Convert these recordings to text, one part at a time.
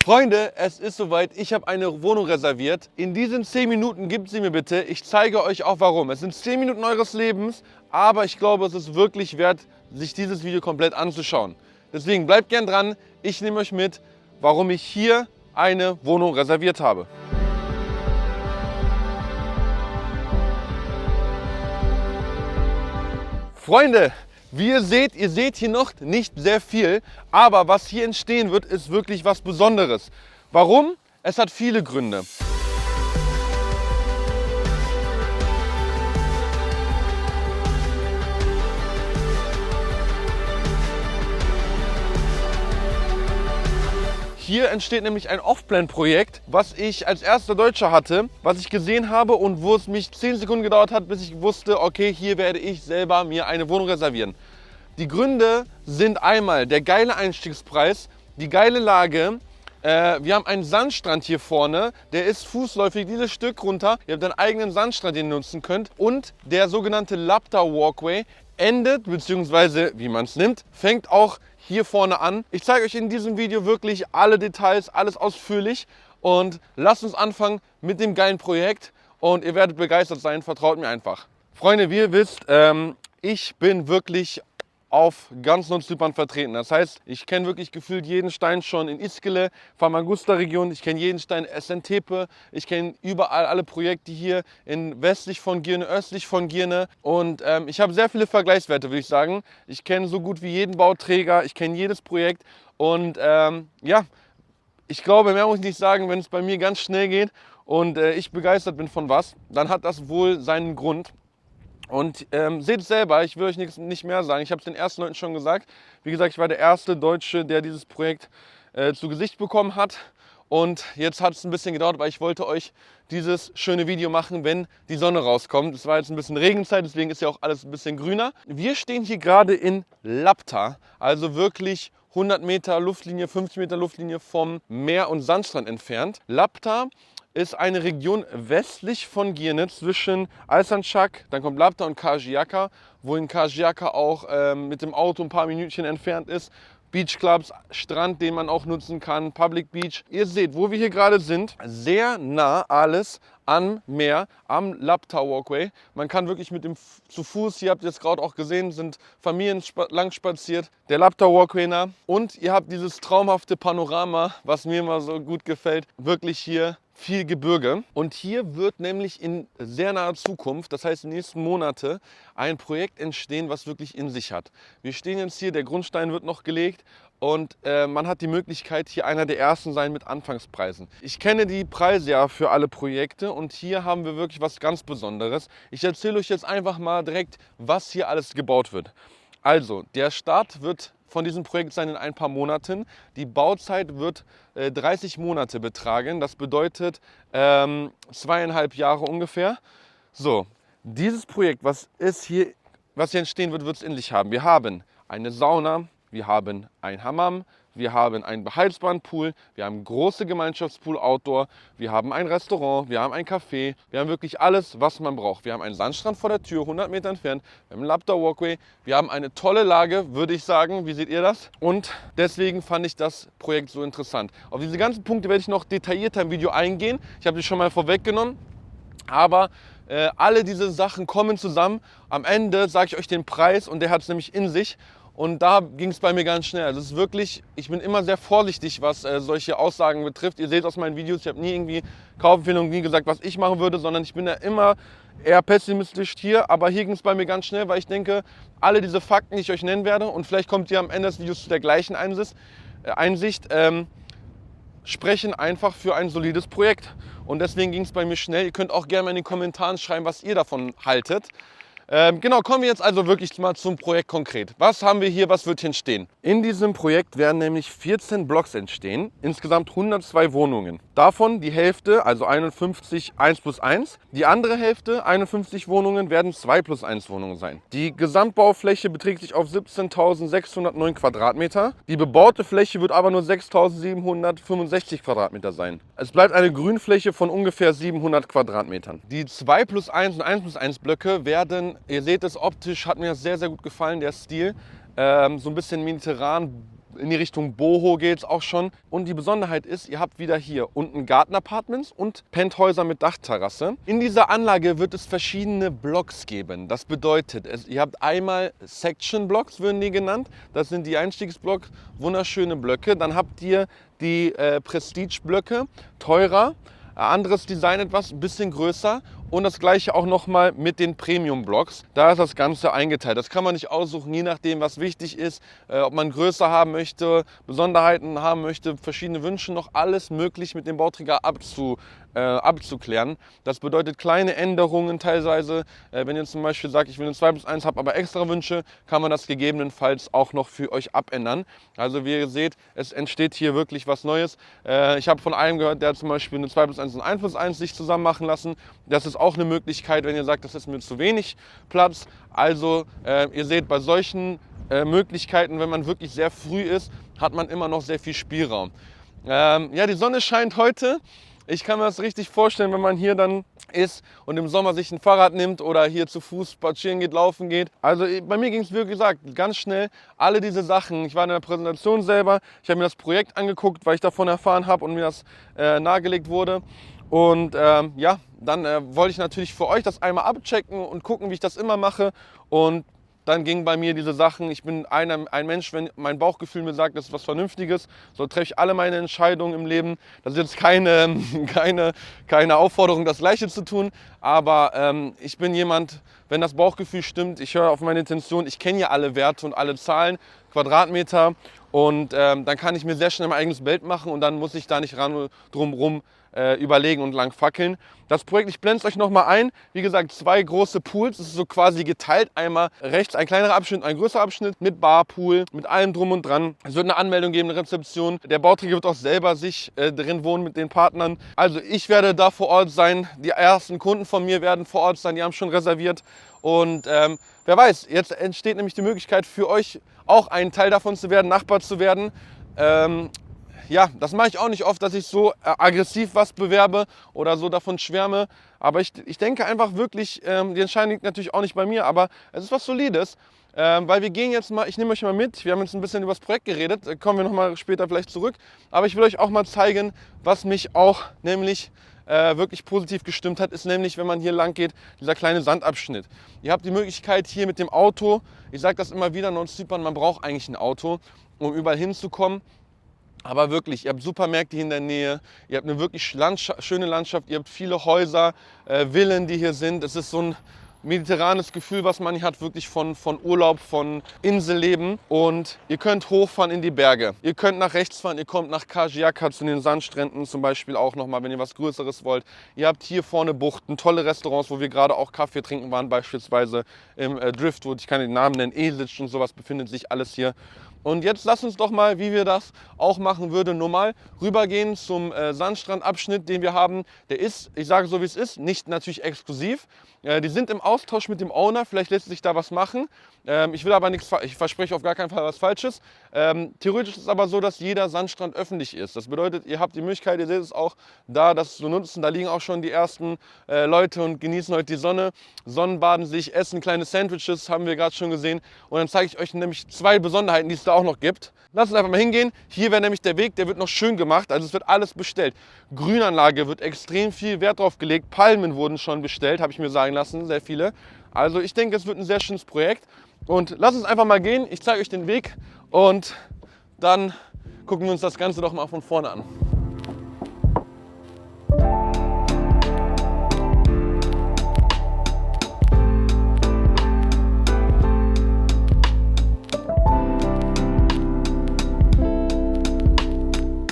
Freunde, es ist soweit, ich habe eine Wohnung reserviert. In diesen 10 Minuten gebt sie mir bitte. Ich zeige euch auch warum. Es sind 10 Minuten eures Lebens, aber ich glaube, es ist wirklich wert, sich dieses Video komplett anzuschauen. Deswegen bleibt gern dran. Ich nehme euch mit, warum ich hier eine Wohnung reserviert habe. Freunde, wie ihr seht hier noch nicht sehr viel, aber was hier entstehen wird, ist wirklich was Besonderes. Warum? Es hat viele Gründe. Hier entsteht nämlich ein Off-Plan-Projekt, was ich als erster Deutscher hatte, was ich gesehen habe und wo es mich 10 Sekunden gedauert hat, bis ich wusste, okay, hier werde ich selber mir eine Wohnung reservieren. Die Gründe sind einmal der geile Einstiegspreis, die geile Lage. Wir haben einen Sandstrand hier vorne, der ist fußläufig dieses Stück runter. Ihr habt einen eigenen Sandstrand, den ihr nutzen könnt. Und der sogenannte Lapta Walkway endet, beziehungsweise wie man es nimmt, fängt auch hier vorne an. Ich zeige euch in diesem Video wirklich alle Details, alles ausführlich. Und lasst uns anfangen mit dem geilen Projekt. Und ihr werdet begeistert sein, vertraut mir einfach. Freunde, wie ihr wisst, ich bin wirklich auf ganz Nordzypern vertreten. Das heißt, ich kenne wirklich gefühlt jeden Stein schon in Iskele, Famagusta-Region, ich kenne jeden Stein Esentepe, ich kenne überall alle Projekte hier in westlich von Girne, östlich von Girne und ich habe sehr viele Vergleichswerte, würde ich sagen. Ich kenne so gut wie jeden Bauträger, ich kenne jedes Projekt und ja, ich glaube, mehr muss ich nicht sagen, wenn es bei mir ganz schnell geht und ich begeistert bin von was, dann hat das wohl seinen Grund. Und seht es selber, ich will euch nicht mehr sagen. Ich habe es den ersten Leuten schon gesagt. Wie gesagt, ich war der erste Deutsche, der dieses Projekt zu Gesicht bekommen hat. Und jetzt hat es ein bisschen gedauert, weil ich wollte euch dieses schöne Video machen, wenn die Sonne rauskommt. Es war jetzt ein bisschen Regenzeit, deswegen ist ja auch alles ein bisschen grüner. Wir stehen hier gerade in Lapta, also wirklich 100 Meter Luftlinie, 50 Meter Luftlinie vom Meer und Sandstrand entfernt. Lapta ist eine Region westlich von Girne zwischen Alsancak, dann kommt Lapta und Karjaka, wohin Karjaka auch mit dem Auto ein paar Minütchen entfernt ist. Beachclubs, Strand, den man auch nutzen kann, Public Beach. Ihr seht, wo wir hier gerade sind, sehr nah alles am Meer, am Lapta Walkway. Man kann wirklich mit dem zu Fuß, hier habt ihr es gerade auch gesehen, sind Familien lang spaziert, der Lapta Walkway nah. Und ihr habt dieses traumhafte Panorama, was mir immer so gut gefällt, wirklich hier viel Gebirge. Und hier wird nämlich in sehr naher Zukunft, das heißt in den nächsten Monaten, ein Projekt entstehen, was wirklich in sich hat. Wir stehen jetzt hier, der Grundstein wird noch gelegt und man hat die Möglichkeit, hier einer der ersten sein mit Anfangspreisen. Ich kenne die Preise ja für alle Projekte und hier haben wir wirklich was ganz Besonderes. Ich erzähle euch jetzt einfach mal direkt, was hier alles gebaut wird. Also, der Start wird von diesem Projekt sein in ein paar Monaten. Die Bauzeit wird 30 Monate betragen. Das bedeutet 2,5 Jahre ungefähr. So, dieses Projekt, was hier entstehen wird, wird es in sich haben. Wir haben eine Sauna, wir haben ein Hammam, wir haben einen beheizbaren Pool, wir haben große Gemeinschaftspool Outdoor, wir haben ein Restaurant, wir haben ein Café, wir haben wirklich alles, was man braucht. Wir haben einen Sandstrand vor der Tür, 100 Meter entfernt, wir haben einen Lapta Walkway, wir haben eine tolle Lage, würde ich sagen. Wie seht ihr das? Und deswegen fand ich das Projekt so interessant. Auf diese ganzen Punkte werde ich noch detaillierter im Video eingehen. Ich habe die schon mal vorweggenommen, aber alle diese Sachen kommen zusammen. Am Ende sage ich euch den Preis und der hat es nämlich in sich. Und da ging es bei mir ganz schnell. Also es ist wirklich, ich bin immer sehr vorsichtig, was solche Aussagen betrifft. Ihr seht aus meinen Videos, ich habe nie irgendwie Kaufempfehlungen, nie gesagt, was ich machen würde, sondern ich bin da immer eher pessimistisch hier. Aber hier ging es bei mir ganz schnell, weil ich denke, alle diese Fakten, die ich euch nennen werde, und vielleicht kommt ihr am Ende des Videos zu der gleichen Einsicht, sprechen einfach für ein solides Projekt. Und deswegen ging es bei mir schnell. Ihr könnt auch gerne mal in den Kommentaren schreiben, was ihr davon haltet. Genau, kommen wir jetzt also wirklich mal zum Projekt konkret. Was haben wir hier, was wird hier entstehen? In diesem Projekt werden nämlich 14 Blocks entstehen, insgesamt 102 Wohnungen. Davon die Hälfte, also 51 1+1. Die andere Hälfte, 51 Wohnungen, werden 2+1 Wohnungen sein. Die Gesamtbaufläche beträgt sich auf 17.609 Quadratmeter. Die bebaute Fläche wird aber nur 6.765 Quadratmeter sein. Es bleibt eine Grünfläche von ungefähr 700 Quadratmetern. Die 2+1 und 1+1 Blöcke werden, ihr seht es optisch, hat mir sehr, sehr gut gefallen, der Stil. So ein bisschen mediterran, in die Richtung Boho geht es auch schon. Und die Besonderheit ist, ihr habt wieder hier unten Garten-Apartments und Penthäuser mit Dachterrasse. In dieser Anlage wird es verschiedene Blocks geben. Das bedeutet, ihr habt einmal Section-Blocks, würden die genannt. Das sind die Einstiegsblocks, wunderschöne Blöcke. Dann habt ihr die Prestige-Blöcke, teurer. Anderes Design etwas, ein bisschen größer und das gleiche auch nochmal mit den Premium-Blocks. Da ist das Ganze eingeteilt. Das kann man nicht aussuchen, je nachdem, was wichtig ist, ob man größer haben möchte, Besonderheiten haben möchte, verschiedene Wünsche, noch alles möglich mit dem Bauträger abzuklären. Das bedeutet kleine Änderungen teilweise. Wenn ihr zum Beispiel sagt, ich will eine 2+1, habe aber extra Wünsche, kann man das gegebenenfalls auch noch für euch abändern. Also wie ihr seht, es entsteht hier wirklich was Neues. Ich habe von einem gehört, der hat zum Beispiel eine 2+1 und 1+1 sich zusammen machen lassen. Das ist auch eine Möglichkeit, wenn ihr sagt, das ist mir zu wenig Platz. Also ihr seht, bei solchen Möglichkeiten, wenn man wirklich sehr früh ist, hat man immer noch sehr viel Spielraum. Ja, die Sonne scheint heute. Ich kann mir das richtig vorstellen, wenn man hier dann ist und im Sommer sich ein Fahrrad nimmt oder hier zu Fuß spazieren geht, laufen geht. Also bei mir ging es, wie gesagt, ganz schnell. Alle diese Sachen, ich war in der Präsentation selber, ich habe mir das Projekt angeguckt, weil ich davon erfahren habe und mir das nahegelegt wurde. Und ja, dann wollte ich natürlich für euch das einmal abchecken und gucken, wie ich das immer mache. Und dann gingen bei mir diese Sachen, ich bin ein Mensch, wenn mein Bauchgefühl mir sagt, das ist was Vernünftiges, so treffe ich alle meine Entscheidungen im Leben. Das ist jetzt keine Aufforderung, das Gleiche zu tun, aber ich bin jemand, wenn das Bauchgefühl stimmt, ich höre auf meine Intention, ich kenne ja alle Werte und alle Zahlen, Quadratmeter und dann kann ich mir sehr schnell mein eigenes Bild machen und dann muss ich da nicht drumherum überlegen und lang fackeln. Das Projekt, ich blende es euch nochmal ein. Wie gesagt, 2 große Pools. Es ist so quasi geteilt. Einmal rechts ein kleinerer Abschnitt, ein größerer Abschnitt mit Barpool, mit allem drum und dran. Es wird eine Anmeldung geben, eine Rezeption. Der Bauträger wird auch selber sich drin wohnen mit den Partnern. Also ich werde da vor Ort sein. Die ersten Kunden von mir werden vor Ort sein. Die haben schon reserviert. Und wer weiß, jetzt entsteht nämlich die Möglichkeit für euch auch ein Teil davon zu werden, Nachbar zu werden. Ja, das mache ich auch nicht oft, dass ich so aggressiv was bewerbe oder so davon schwärme. Aber ich denke einfach wirklich, die Entscheidung liegt natürlich auch nicht bei mir, aber es ist was Solides. Weil wir gehen jetzt mal, ich nehme euch mal mit, wir haben jetzt ein bisschen über das Projekt geredet, da kommen wir nochmal später vielleicht zurück. Aber ich will euch auch mal zeigen, was mich auch nämlich wirklich positiv gestimmt hat, ist nämlich, wenn man hier lang geht, dieser kleine Sandabschnitt. Ihr habt die Möglichkeit hier mit dem Auto, ich sage das immer wieder, Nordzypern, man braucht eigentlich ein Auto, um überall hinzukommen. Aber wirklich, ihr habt Supermärkte hier in der Nähe, ihr habt eine wirklich schöne Landschaft, ihr habt viele Häuser, Villen, die hier sind. Es ist so ein mediterranes Gefühl, was man hier hat, wirklich von Urlaub, von Inselleben. Und ihr könnt hochfahren in die Berge. Ihr könnt nach rechts fahren, ihr kommt nach Karjaka zu den Sandstränden zum Beispiel auch nochmal, wenn ihr was Größeres wollt. Ihr habt hier vorne Buchten, tolle Restaurants, wo wir gerade auch Kaffee trinken waren, beispielsweise im Driftwood. Ich kann den Namen nennen, Esic und sowas befindet sich alles hier. Und jetzt lasst uns doch mal, wie wir das auch machen würden, normal rübergehen zum Sandstrandabschnitt, den wir haben. Der ist, ich sage so wie es ist, nicht natürlich exklusiv. Die sind im Austausch mit dem Owner, vielleicht lässt sich da was machen. Ich will aber nichts, ich verspreche auf gar keinen Fall was Falsches. Theoretisch ist es aber so, dass jeder Sandstrand öffentlich ist. Das bedeutet, ihr habt die Möglichkeit, ihr seht es auch da, das zu nutzen. Da liegen auch schon die ersten Leute und genießen heute die Sonne, Sonnenbaden sich, essen kleine Sandwiches, haben wir gerade schon gesehen. Und dann zeige ich euch nämlich 2 Besonderheiten, die es da auch noch gibt. Lasst uns einfach mal hingehen. Hier wäre nämlich der Weg, der wird noch schön gemacht, also es wird alles bestellt. Grünanlage wird extrem viel Wert drauf gelegt. Palmen wurden schon bestellt, habe ich mir sagen lassen, sehr viele. Also ich denke, es wird ein sehr schönes Projekt. Und lasst uns einfach mal gehen. Ich zeige euch den Weg und dann gucken wir uns das Ganze doch mal von vorne an.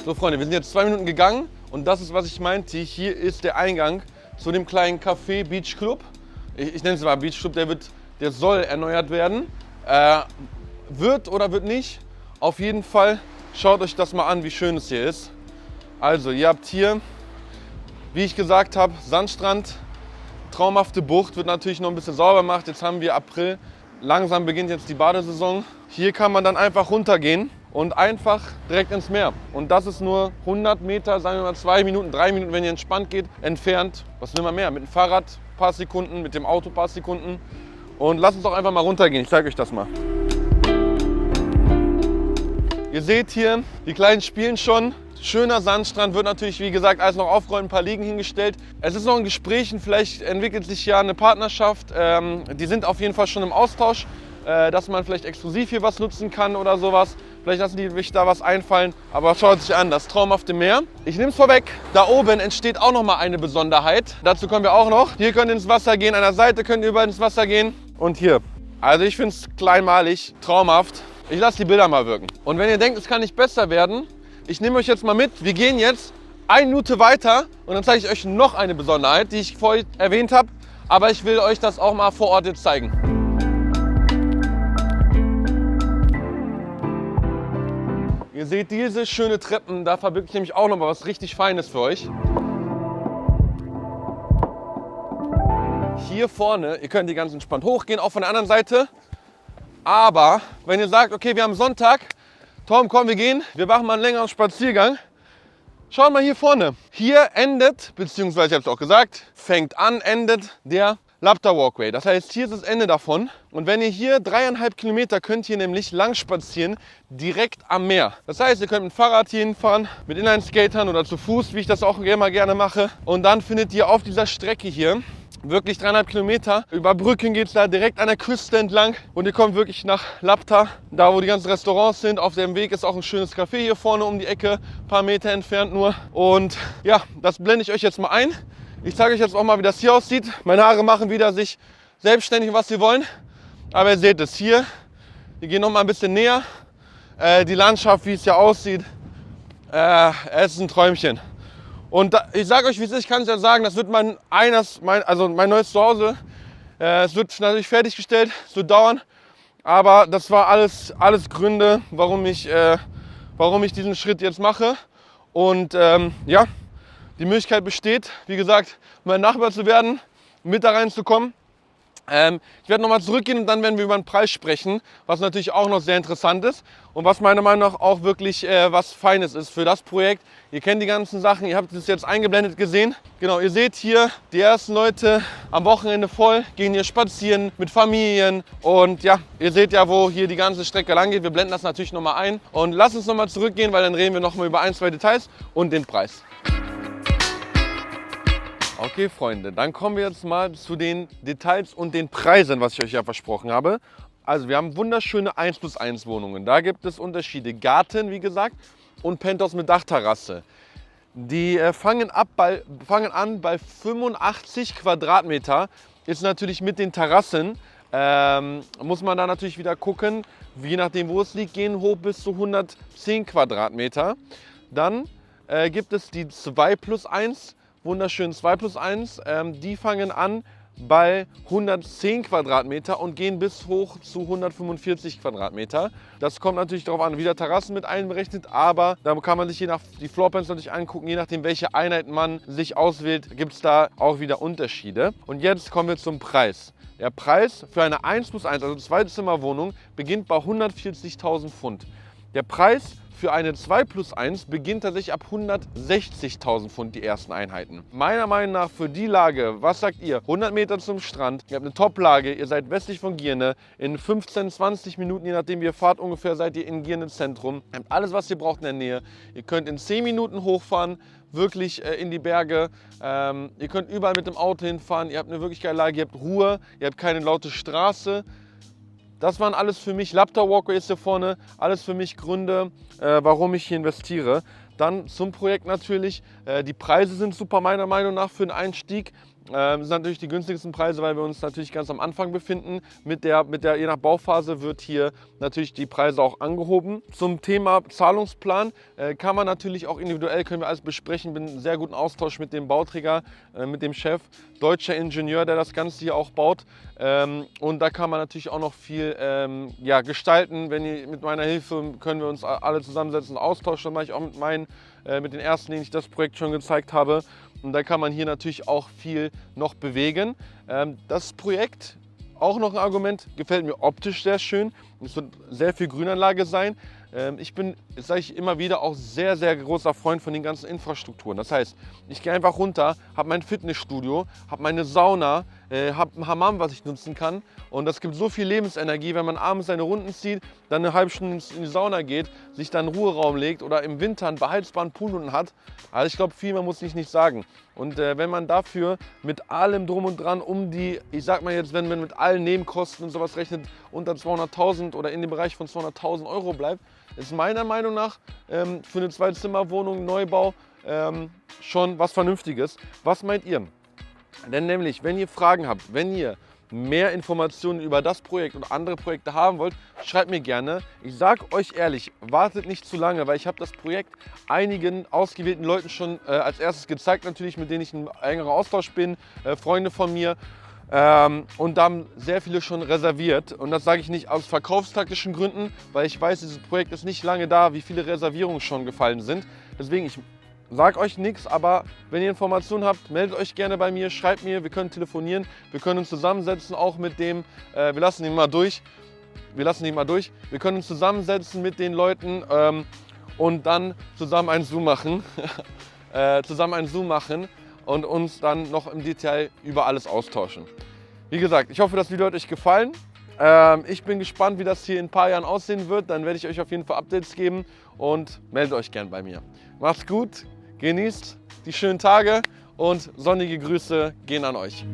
So Freunde, wir sind jetzt 2 Minuten gegangen und das ist, was ich meinte. Hier ist der Eingang zu dem kleinen Café Beach Club. Ich nenne es mal Beach Club, der soll erneuert werden. Wird oder wird nicht. Auf jeden Fall schaut euch das mal an, wie schön es hier ist. Also ihr habt hier, wie ich gesagt habe, Sandstrand, traumhafte Bucht, wird natürlich noch ein bisschen sauber gemacht. Jetzt haben wir April, langsam beginnt jetzt die Badesaison. Hier kann man dann einfach runtergehen und einfach direkt ins Meer. Und das ist nur 100 Meter, sagen wir mal 2 Minuten, 3 Minuten, wenn ihr entspannt geht, entfernt. Was will man mehr? Mit dem Fahrrad ein paar Sekunden, mit dem Auto ein paar Sekunden. Und lasst uns doch einfach mal runtergehen, ich zeige euch das mal. Ihr seht hier, die Kleinen spielen schon. Schöner Sandstrand, wird natürlich, wie gesagt, alles noch aufgeräumt, ein paar Liegen hingestellt. Es ist noch in Gesprächen, vielleicht entwickelt sich ja eine Partnerschaft. Die sind auf jeden Fall schon im Austausch, dass man vielleicht exklusiv hier was nutzen kann oder sowas. Vielleicht lassen die sich da was einfallen, aber schaut sich an, das traumhafte Meer. Ich nehme es vorweg, da oben entsteht auch noch mal eine Besonderheit. Dazu kommen wir auch noch. Hier könnt ihr ins Wasser gehen, an der Seite könnt ihr überall ins Wasser gehen. Und hier. Also ich finde es kleinmalig, traumhaft. Ich lasse die Bilder mal wirken. Und wenn ihr denkt, es kann nicht besser werden, ich nehme euch jetzt mal mit. Wir gehen jetzt 1 Minute weiter und dann zeige ich euch noch eine Besonderheit, die ich vorhin erwähnt habe. Aber ich will euch das auch mal vor Ort jetzt zeigen. Ihr seht diese schöne Treppen, da verbirgt nämlich auch noch mal was richtig Feines für euch. Hier vorne, ihr könnt die ganz entspannt hochgehen, auch von der anderen Seite. Aber wenn ihr sagt, okay, wir haben Sonntag, Tom, komm, wir machen mal einen längeren Spaziergang. Schaut mal hier vorne. Hier endet, beziehungsweise ich habe es auch gesagt, fängt an, endet der Labda Walkway. Das heißt, hier ist das Ende davon. Und wenn ihr hier 3,5 Kilometer könnt ihr nämlich lang spazieren, direkt am Meer. Das heißt, ihr könnt mit dem Fahrrad hier hinfahren, mit Inline-Skatern oder zu Fuß, wie ich das auch immer gerne mache. Und dann findet ihr auf dieser Strecke hier wirklich 3,5 Kilometer. Über Brücken geht es da direkt an der Küste entlang und ihr kommt wirklich nach Labda, da wo die ganzen Restaurants sind. Auf dem Weg ist auch ein schönes Café hier vorne um die Ecke, ein paar Meter entfernt nur. Und ja, das blende ich euch jetzt mal ein. Ich zeige euch jetzt auch mal, wie das hier aussieht. Meine Haare machen wieder sich selbstständig, was sie wollen. Aber ihr seht es hier. Wir gehen noch mal ein bisschen näher. Die Landschaft, wie es hier aussieht, es ist ein Träumchen. Und ich sage euch, wie es ist, ich kann es ja sagen, das wird mein neues Zuhause. Es wird natürlich fertiggestellt, es wird dauern. Aber das war alles Gründe, warum ich diesen Schritt jetzt mache. Und ja, die Möglichkeit besteht, wie gesagt, mein Nachbar zu werden, mit da reinzukommen. Ich werde nochmal zurückgehen und dann werden wir über den Preis sprechen, was natürlich auch noch sehr interessant ist und was meiner Meinung nach auch wirklich was Feines ist für das Projekt. Ihr kennt die ganzen Sachen, ihr habt es jetzt eingeblendet gesehen. Genau, ihr seht hier, die ersten Leute am Wochenende voll, gehen hier spazieren mit Familien und ja, ihr seht ja, wo hier die ganze Strecke lang geht. Wir blenden das natürlich nochmal ein und lasst uns nochmal zurückgehen, weil dann reden wir nochmal über 1, 2 Details und den Preis. Okay, Freunde, dann kommen wir jetzt mal zu den Details und den Preisen, was ich euch ja versprochen habe. Also wir haben wunderschöne 1+1 Wohnungen. Da gibt es Unterschiede. Garten, wie gesagt, und Penthouse mit Dachterrasse. Die fangen an bei 85 Quadratmeter. Ist natürlich mit den Terrassen. Muss man da natürlich wieder gucken. Je nachdem, wo es liegt, gehen hoch bis zu 110 Quadratmeter. Dann gibt es die 2+1. Wunderschön 2+1, die fangen an bei 110 Quadratmeter und gehen bis hoch zu 145 Quadratmeter. Das kommt natürlich darauf an, wie der Terrassen mit einberechnet, aber da kann man sich je nach die Floorplans natürlich angucken, je nachdem welche Einheit man sich auswählt, gibt es da auch wieder Unterschiede. Und jetzt kommen wir zum Preis. Der Preis für eine 1+1, also Zweizimmerwohnung, beginnt bei 140.000 Pfund. Der Preis für eine 2+1 beginnt tatsächlich ab 160.000 Pfund die ersten Einheiten. Meiner Meinung nach für die Lage, was sagt ihr? 100 Meter zum Strand, ihr habt eine Top-Lage, ihr seid westlich von Girne, in 15, 20 Minuten, je nachdem wie ihr fahrt ungefähr, seid ihr in Girne Zentrum. Ihr habt alles, was ihr braucht in der Nähe. Ihr könnt in 10 Minuten hochfahren, wirklich in die Berge. Ihr könnt überall mit dem Auto hinfahren, ihr habt eine wirklich geile Lage, ihr habt Ruhe, ihr habt keine laute Straße. Das waren alles für mich, Labda Walkway ist hier vorne, alles für mich Gründe, warum ich hier investiere. Dann zum Projekt natürlich, die Preise sind super meiner Meinung nach für den Einstieg. Das sind natürlich die günstigsten Preise, weil wir uns natürlich ganz am Anfang befinden. Je nach Bauphase wird hier natürlich die Preise auch angehoben. Zum Thema Zahlungsplan kann man natürlich auch individuell, können wir alles besprechen. Bin in sehr guten Austausch mit dem Bauträger, mit dem Chef, deutscher Ingenieur, der das Ganze hier auch baut. Und da kann man natürlich auch noch viel gestalten. Wenn ihr mit meiner Hilfe können wir uns alle zusammensetzen und austauschen. Das mache ich auch mit den ersten, denen ich das Projekt schon gezeigt habe. Und da kann man hier natürlich auch viel noch bewegen. Das Projekt, auch noch ein Argument, gefällt mir optisch sehr schön. Es wird sehr viel Grünanlage sein. Ich bin sage ich immer wieder, auch sehr, sehr großer Freund von den ganzen Infrastrukturen. Das heißt, ich gehe einfach runter, habe mein Fitnessstudio, habe meine Sauna, habe ein Hammam, was ich nutzen kann. Und das gibt so viel Lebensenergie, wenn man abends seine Runden zieht, dann eine halbe Stunde in die Sauna geht, sich dann einen Ruheraum legt oder im Winter einen beheizbaren Pool unten hat. Also ich glaube, viel mehr muss ich nicht sagen. Und wenn man dafür mit allem drum und dran ich sag mal jetzt, wenn man mit allen Nebenkosten und sowas rechnet, unter 200.000 oder in dem Bereich von 200.000 Euro bleibt, ist meiner Meinung nach für eine Zweizimmerwohnung, Neubau, schon was Vernünftiges. Was meint ihr? Denn nämlich, wenn ihr Fragen habt, wenn ihr mehr Informationen über das Projekt und andere Projekte haben wollt, schreibt mir gerne. Ich sage euch ehrlich, wartet nicht zu lange, weil ich habe das Projekt einigen ausgewählten Leuten schon als erstes gezeigt, natürlich, mit denen ich in engerer Austausch bin, Freunde von mir. Und da haben sehr viele schon reserviert. Und das sage ich nicht aus verkaufstaktischen Gründen, weil ich weiß, dieses Projekt ist nicht lange da, wie viele Reservierungen schon gefallen sind. Deswegen, ich sage euch nichts, aber wenn ihr Informationen habt, meldet euch gerne bei mir, schreibt mir, wir können telefonieren, wir können uns zusammensetzen, auch mit dem, wir lassen ihn mal durch, wir können uns zusammensetzen mit den Leuten und dann zusammen einen Zoom machen, und uns dann noch im Detail über alles austauschen. Wie gesagt, ich hoffe, das Video hat euch gefallen. Ich bin gespannt, wie das hier in ein paar Jahren aussehen wird. Dann werde ich euch auf jeden Fall Updates geben und meldet euch gern bei mir. Macht's gut, genießt die schönen Tage und sonnige Grüße gehen an euch.